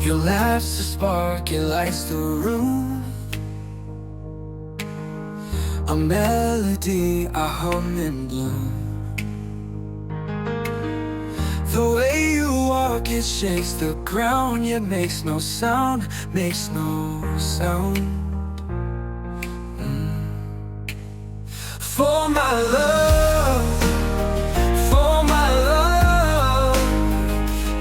Your laugh's a spark, it lights the room. A melody I hum in bloom. The way you walk, it shakes the ground, yet makes no sound, makes no sound. For my love, for my love,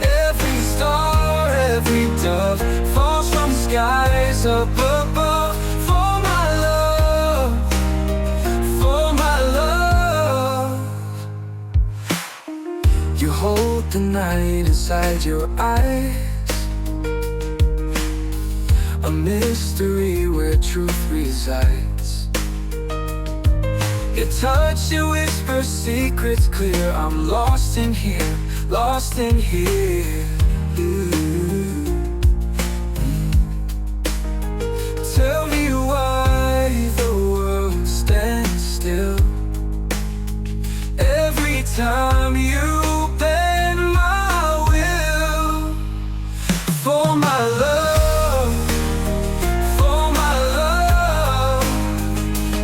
every star, every dove falls from the skies up above. For my love, for my love. You hold the night inside your eyes, a mystery where truth resides. Your touch, you whisper secrets clear. I'm lost in here, lost in here. Tell me why the world stands still every time you bend my will. For my love, for my love,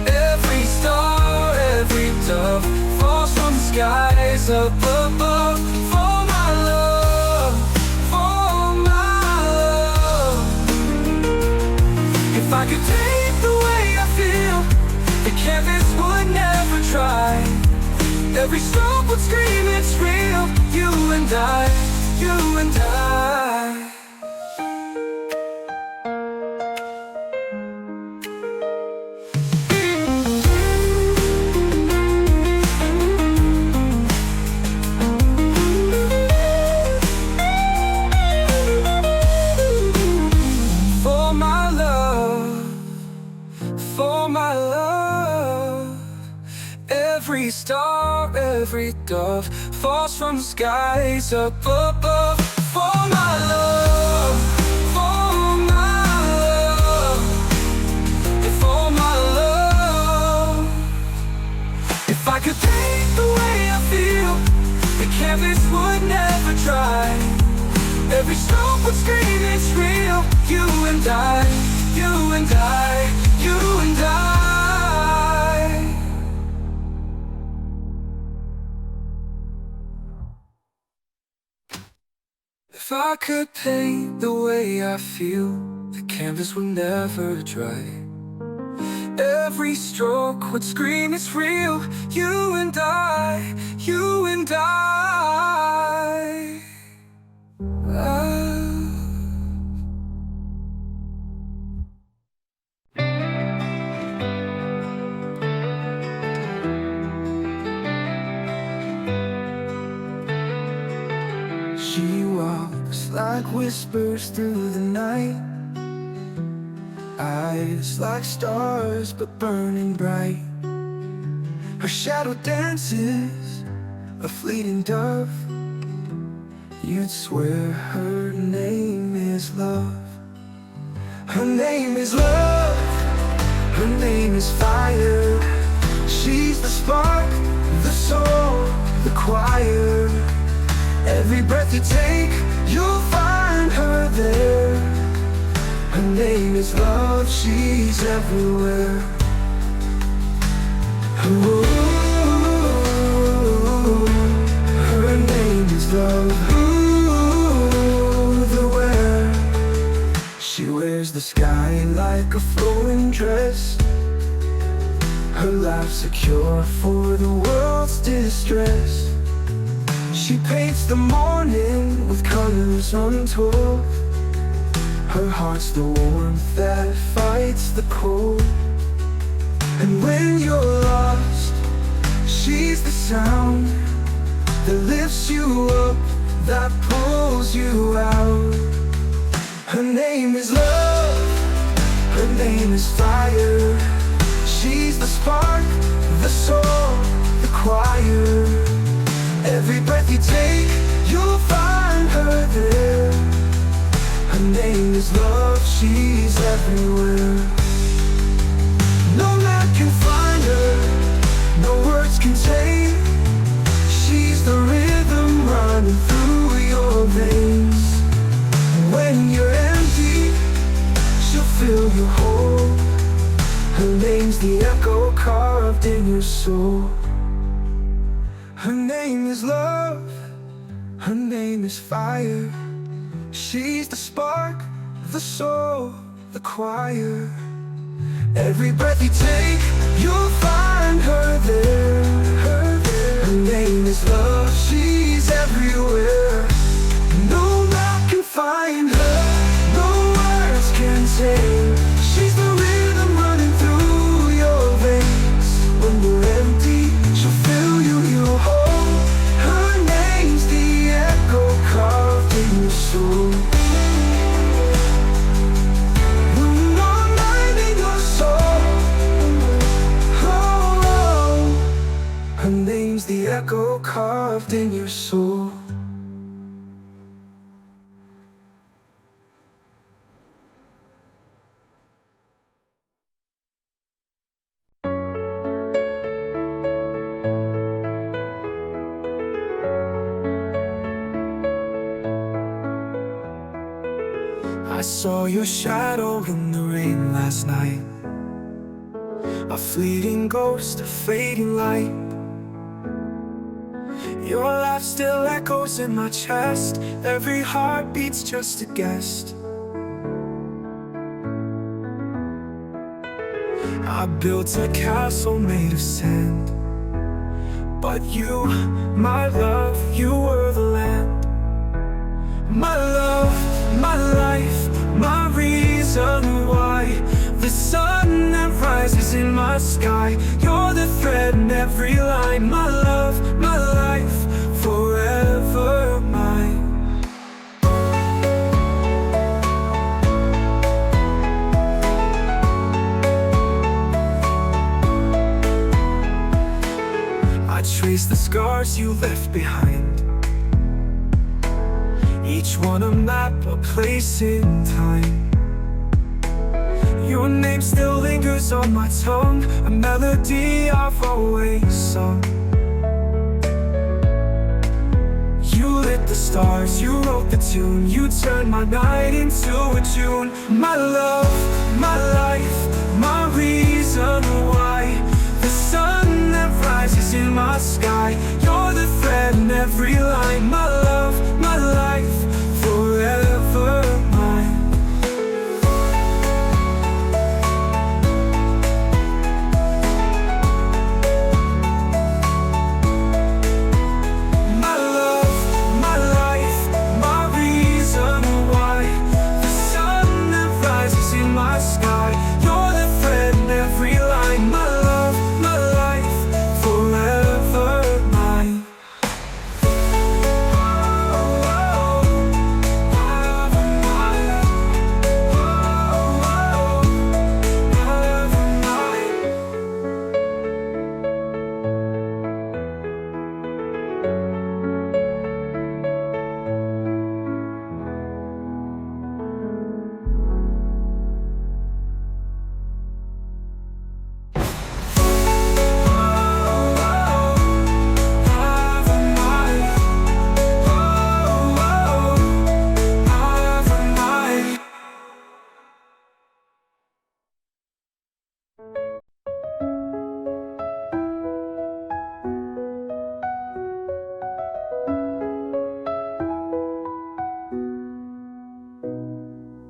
every star, every dove falls from the skies up above. For my love, for my love. If I could take the way I feel, the canvas would never dry. Every stroke would scream it's real. You and I, you and I. For my love, for my love, every star, every dove falls from the skies up above. For my love, for my love, for my love. If I could paint the way I feel, the canvas would never dry. Every stroke would scream it's real. You and I, you and I, you and I. If I could paint the way I feel, the canvas would never dry. Every stroke would scream it's real. You and I, you and I. She walks like whispers through the night, eyes like stars but burning bright. Her shadow dances, a fleeting dove. You'd swear her name is love. Her name is love, her name is fire. She's the spark, the soul, the choir. Every breath you take, you'll find her there. Her name is love, she's everywhere. Ooh, her name is love. Ooh, the wear. She wears the sky like a flowing dress. Her life's a cure for the world's distress. She paints the morning with colors untold. Her heart's the warmth that fights the cold. And when you're lost, she's the sound that lifts you up, that pulls you out. Her name is love, her name is fire. She's the spark, the soul, the choir. Every breath you take, you'll find her there. Her name is love, she's everywhere. No map can find her, no words can tame. She's the rhythm running through your veins. When you're carved in your soul. Her name is love, her name is fire. She's the spark, the soul, the choir. Every breath you take, you'll find her there, her there. Her name is love, she's everywhere. No map can find her, no words can tame. She's the rhythm running through your veins. When you're empty, she'll fill you, you'll hold. Her name's the echo carved in your soul. Her name's the echo carved in your soul. I saw your shadow in the rain last night, a fleeting ghost, a fading light. Your laugh still echoes in my chest. Every heartbeat's just a guest. I built a castle made of sand, but you, my love, you were the land. My love, my life, my reason why. The sun that rises in my sky. You're the thread in every line. My love, my life, forever mine. I trace the scars you left behind, each one a map, a place in time. Your name still lingers on my tongue, a melody I've always sung. You lit the stars, you wrote the tune. You turned my night into a June. My love, my life, my reason why. The sun that rises in my sky. You're the thread in every line. My love, my life, forever mine. My love, my life, my reason why. The sun that rises in my sky. You're the thread in every line. My love, my life, forever mine.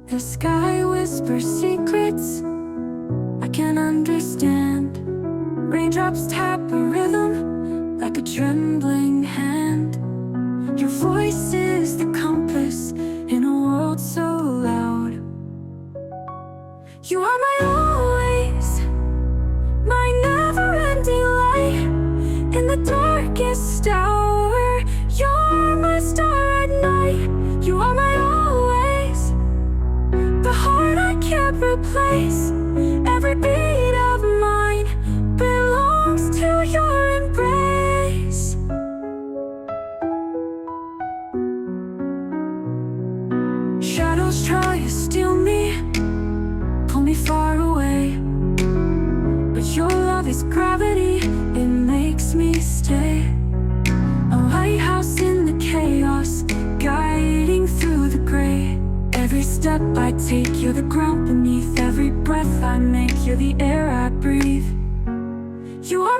The sky whispers secrets I can't understand. Raindrops tap a rhythm like a trembling hand. Your voice is the compass in a world so loud. You are my always, my never-ending light. In the darkest hour, you're my star at night. You are my always, the heart I can't replace. Every beat of mine belongs to your embrace. Shadows try to steal me, pull me far away, but your love is gravity, it makes me stay. A lighthouse in the chaos, guiding through the gray. Every step I take, you're the ground beneath. Every breath I make, you're the air I breathe. You are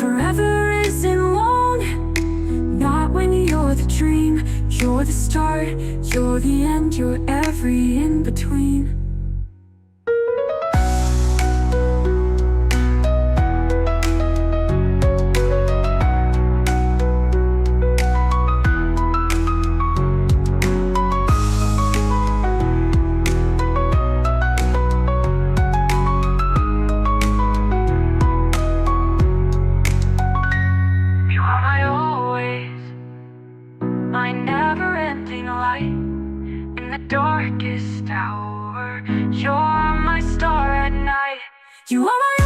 Forever isn't long, not when you're the dream. You're the start, you're the end, you're every in between. You are my always, my never-ending light. In the darkest hour, you're my star at night. You are my